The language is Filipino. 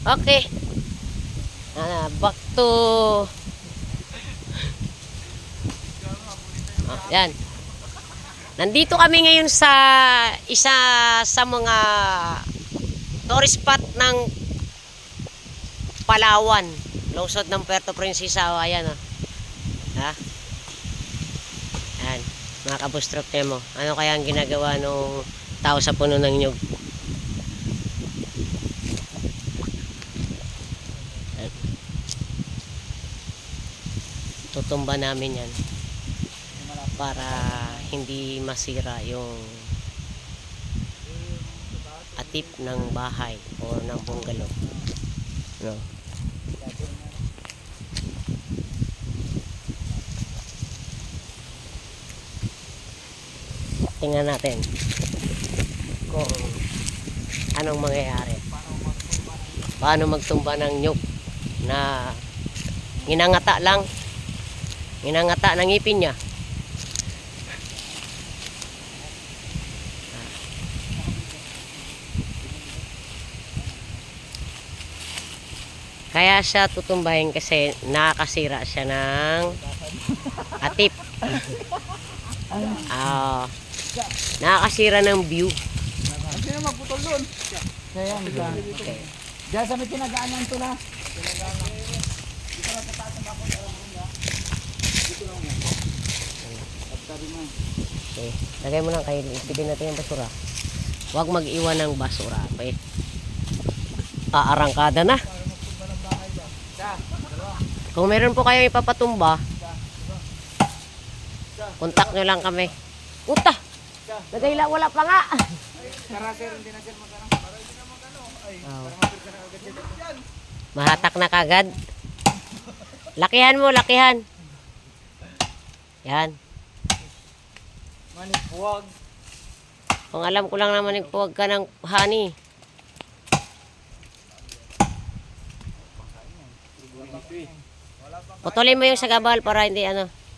Okay. Back to... Yan. Nandito kami ngayon sa isa sa mga tourist spot ng Palawan. Lungsod ng Puerto Princesa. Ayan o. Ha? Yan. Mga kabustrok mo. Ano kaya ang ginagawa ng tao sa puno ng nyug? Tutumba namin yan para hindi masira yung atip ng bahay o ng bungalow. No. Tingnan natin kung anong mangyayari. Paano magtumba ng nyug na ginangata lang. Ginangata ng ngipin niya. Kaya siya tutumbahin kasi nakakasira siya ng atip. Nakakasira ng view. Sino magputol doon? Kaya yan. Okay. Diyan sa may tinagaan ng tula. Okay. Lagay mo lang kayo. Ipidin natin yung basura. Huwag mag-iwan ng basura. Okay. Aarangkada na. Kung meron po kayong ipapatumba, kontak nyo lang kami. Uta! Nagayla, wala pa nga. Mahatak na kagad. Lakihan mo, lakihan. Yan. Manipwag. Kung alam ko lang naman nagpuwag ka ng honey. Putulin mo yung sagabal para hindi ano.